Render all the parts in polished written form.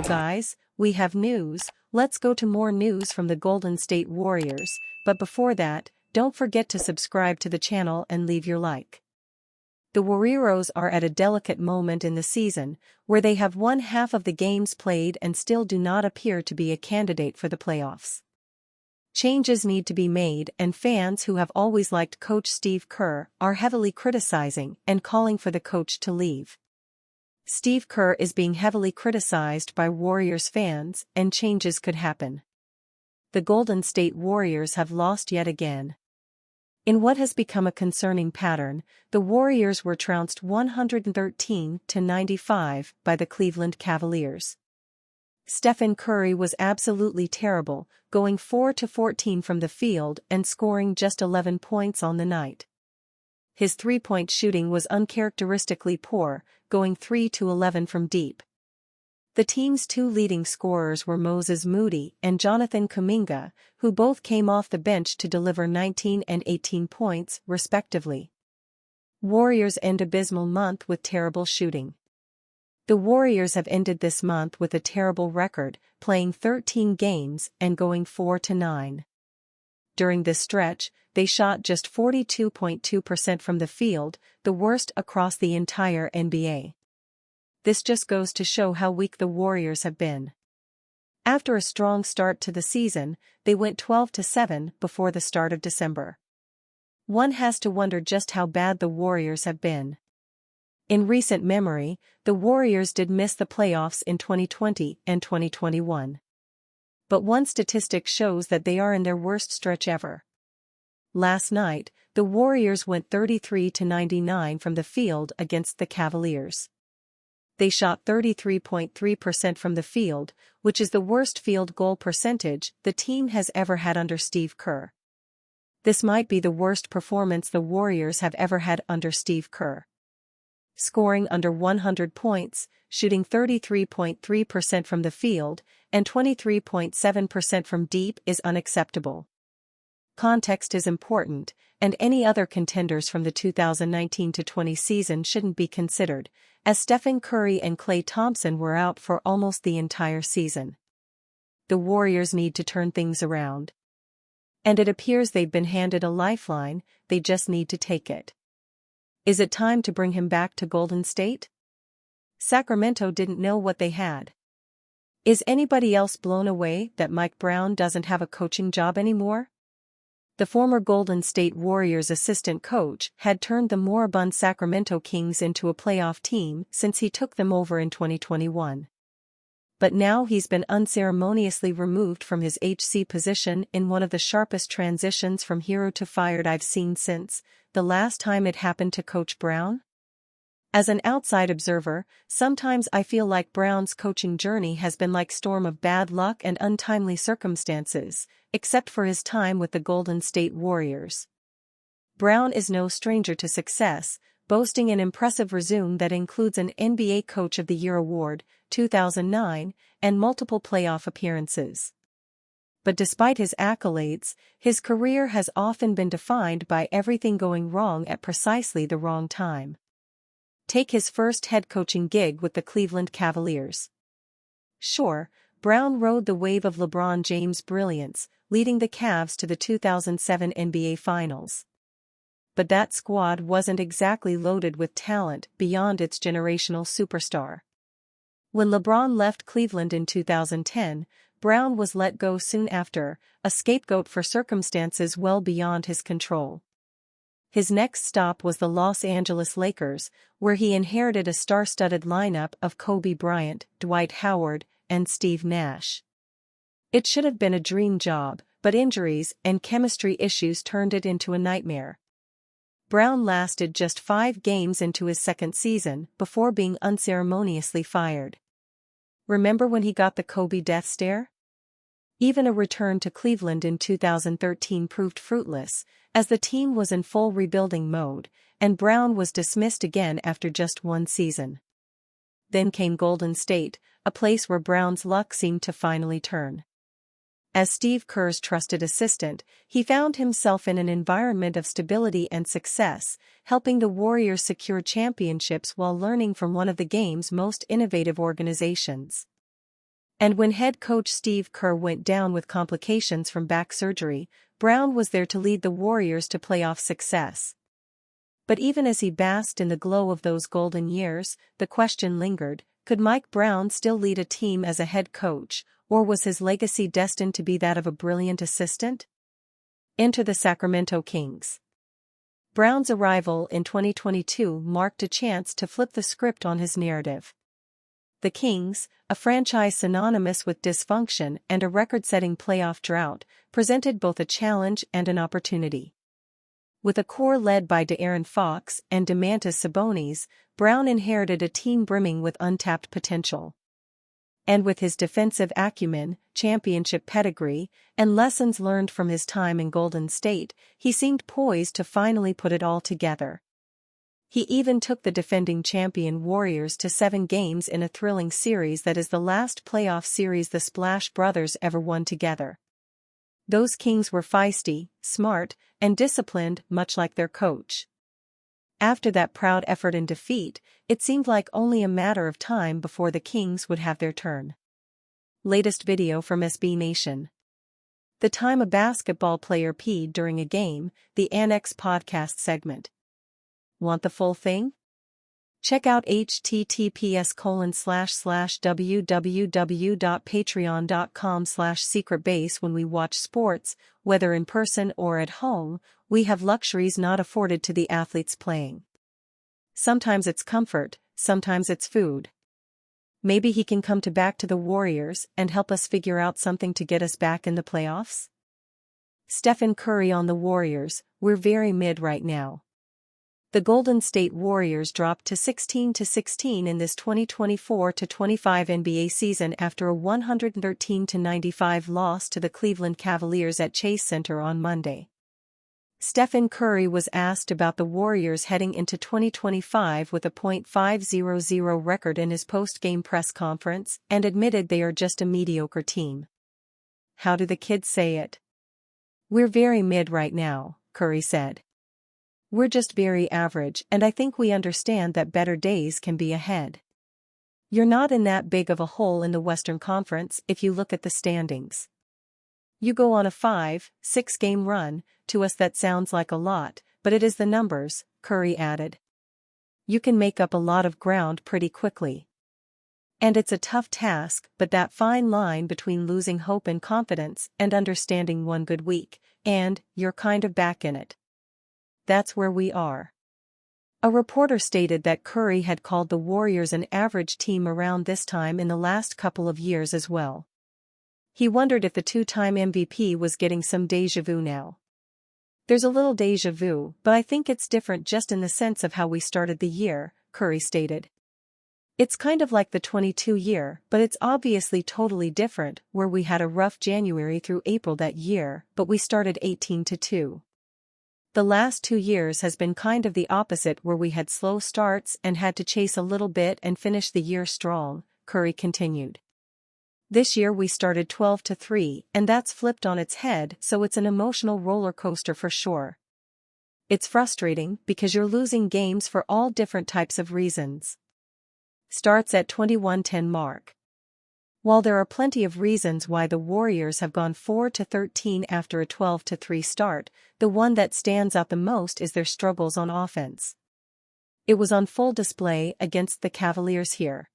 Well guys, we have news. Let's go to more news from the Golden State Warriors, but before that, don't forget to subscribe to the channel and leave your like. The Warriors are at a delicate moment in the season, where they have won half of the games played and still do not appear to be a candidate for the playoffs. Changes need to be made, and fans who have always liked coach Steve Kerr are heavily criticizing and calling for the coach to leave. Steve Kerr is being heavily criticized by Warriors fans, and changes could happen. The Golden State Warriors have lost yet again. In what has become a concerning pattern, the Warriors were trounced 113-95 by the Cleveland Cavaliers. Stephen Curry was absolutely terrible, going 4-14 from the field and scoring just 11 points on the night. His three-point shooting was uncharacteristically poor, going 3-11 from deep. The team's two leading scorers were Moses Moody and Jonathan Kuminga, who both came off the bench to deliver 19 and 18 points, respectively. Warriors end abysmal month with terrible shooting. The Warriors have ended this month with a terrible record, playing 13 games and going 4-9. During this stretch, they shot just 42.2% from the field, the worst across the entire NBA. This just goes to show how weak the Warriors have been. After a strong start to the season, they went 12-7 before the start of December. One has to wonder just how bad the Warriors have been. In recent memory, the Warriors did miss the playoffs in 2020 and 2021. But one statistic shows that they are in their worst stretch ever. Last night, the Warriors went 33-99 from the field against the Cavaliers. They shot 33.3% from the field, which is the worst field goal percentage the team has ever had under Steve Kerr. This might be the worst performance the Warriors have ever had under Steve Kerr. Scoring under 100 points, shooting 33.3% from the field, and 23.7% from deep is unacceptable. Context is important, and any other contenders from the 2019-20 season shouldn't be considered, as Stephen Curry and Klay Thompson were out for almost the entire season. The Warriors need to turn things around. And it appears they've been handed a lifeline, they just need to take it. Is it time to bring him back to Golden State? Sacramento didn't know what they had. Is anybody else blown away that Mike Brown doesn't have a coaching job anymore? The former Golden State Warriors assistant coach had turned the moribund Sacramento Kings into a playoff team since he took them over in 2021. But now he's been unceremoniously removed from his HC position in one of the sharpest transitions from hero to fired I've seen since the last time it happened to Coach Brown. As an outside observer, sometimes I feel like Brown's coaching journey has been like a storm of bad luck and untimely circumstances, except for his time with the Golden State Warriors. Brown is no stranger to success, boasting an impressive resume that includes an NBA Coach of the Year award, 2009, and multiple playoff appearances. But despite his accolades, his career has often been defined by everything going wrong at precisely the wrong time. Take his first head coaching gig with the Cleveland Cavaliers. Sure, Brown rode the wave of LeBron James' brilliance, leading the Cavs to the 2007 NBA Finals. But that squad wasn't exactly loaded with talent beyond its generational superstar. When LeBron left Cleveland in 2010, Brown was let go soon after, a scapegoat for circumstances well beyond his control. His next stop was the Los Angeles Lakers, where he inherited a star-studded lineup of Kobe Bryant, Dwight Howard, and Steve Nash. It should have been a dream job, but injuries and chemistry issues turned it into a nightmare. Brown lasted just 5 games into his second season before being unceremoniously fired. Remember when he got the Kobe death stare? Even a return to Cleveland in 2013 proved fruitless, as the team was in full rebuilding mode, and Brown was dismissed again after just 1 season. Then came Golden State, a place where Brown's luck seemed to finally turn. As Steve Kerr's trusted assistant, he found himself in an environment of stability and success, helping the Warriors secure championships while learning from one of the game's most innovative organizations. And when head coach Steve Kerr went down with complications from back surgery, Brown was there to lead the Warriors to playoff success. But even as he basked in the glow of those golden years, the question lingered, could Mike Brown still lead a team as a head coach, or was his legacy destined to be that of a brilliant assistant? Enter the Sacramento Kings. Brown's arrival in 2022 marked a chance to flip the script on his narrative. The Kings, a franchise synonymous with dysfunction and a record-setting playoff drought, presented both a challenge and an opportunity. With a core led by De'Aaron Fox and Domantas Sabonis, Brown inherited a team brimming with untapped potential. And with his defensive acumen, championship pedigree, and lessons learned from his time in Golden State, he seemed poised to finally put it all together. He even took the defending champion Warriors to 7 games in a thrilling series that is the last playoff series the Splash Brothers ever won together. Those Kings were feisty, smart, and disciplined, much like their coach. After that proud effort and defeat, it seemed like only a matter of time before the Kings would have their turn. Latest video from SB Nation. The time a basketball player peed during a game, the Annex podcast segment. Want the full thing? Check out https://www.patreon.com/secretbase. When we watch sports, whether in person or at home, we have luxuries not afforded to the athletes playing. Sometimes it's comfort, sometimes it's food. Maybe he can come back to the Warriors and help us figure out something to get us back in the playoffs? Stephen Curry on the Warriors, we're very mid right now. The Golden State Warriors dropped to 16-16 in this 2024-25 NBA season after a 113-95 loss to the Cleveland Cavaliers at Chase Center on Monday. Stephen Curry was asked about the Warriors heading into 2025 with a .500 record in his post-game press conference and admitted they are just a mediocre team. How do the kids say it? We're very mid right now, Curry said. We're just very average, and I think we understand that better days can be ahead. You're not in that big of a hole in the Western Conference if you look at the standings. You go on a 5-6 game run, to us that sounds like a lot, but it is the numbers, Curry added. You can make up a lot of ground pretty quickly. And it's a tough task, but that fine line between losing hope and confidence and understanding one good week, and you're kind of back in it. That's where we are. A reporter stated that Curry had called the Warriors an average team around this time in the last couple of years as well. He wondered if the two-time MVP was getting some déjà vu now. There's a little déjà vu, but I think it's different just in the sense of how we started the year, Curry stated. It's kind of like the 22 year, but it's obviously totally different, where we had a rough January through April that year, but we started 18-2. The last 2 years has been kind of the opposite, where we had slow starts and had to chase a little bit and finish the year strong, Curry continued. This year we started 12-3 and that's flipped on its head, so it's an emotional roller coaster for sure. It's frustrating because you're losing games for all different types of reasons. Starts at 21-10 mark. While there are plenty of reasons why the Warriors have gone 4-13 after a 12-3 start, the one that stands out the most is their struggles on offense. It was on full display against the Cavaliers here.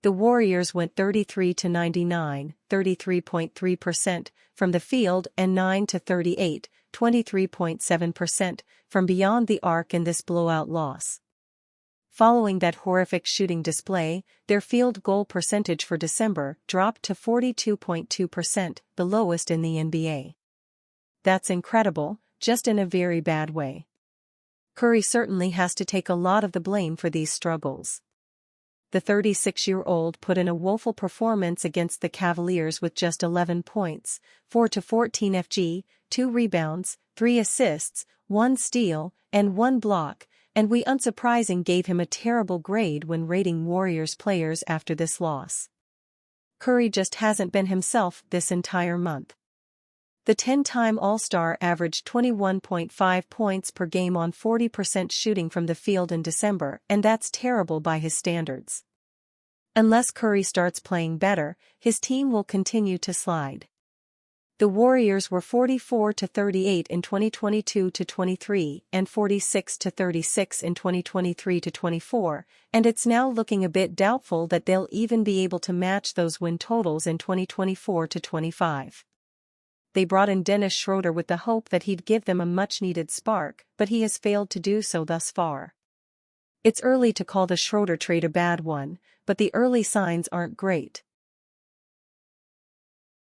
The Warriors went 33-99, 33.3% from the field, and 9-38, 23.7% from beyond the arc in this blowout loss. Following that horrific shooting display, their field goal percentage for December dropped to 42.2%, the lowest in the NBA. That's incredible, just in a very bad way. Curry certainly has to take a lot of the blame for these struggles. The 36-year-old put in a woeful performance against the Cavaliers with just 11 points, 4-14 FG, 2 rebounds, 3 assists, 1 steal, and 1 block, and we unsurprising gave him a terrible grade when rating Warriors players after this loss. Curry just hasn't been himself this entire month. The 10-time All-Star averaged 21.5 points per game on 40% shooting from the field in December, and that's terrible by his standards. Unless Curry starts playing better, his team will continue to slide. The Warriors were 44-38 in 2022-23 and 46-36 in 2023-24, and it's now looking a bit doubtful that they'll even be able to match those win totals in 2024-25. They brought in Dennis Schroeder with the hope that he'd give them a much-needed spark, but he has failed to do so thus far. It's early to call the Schroeder trade a bad one, but the early signs aren't great.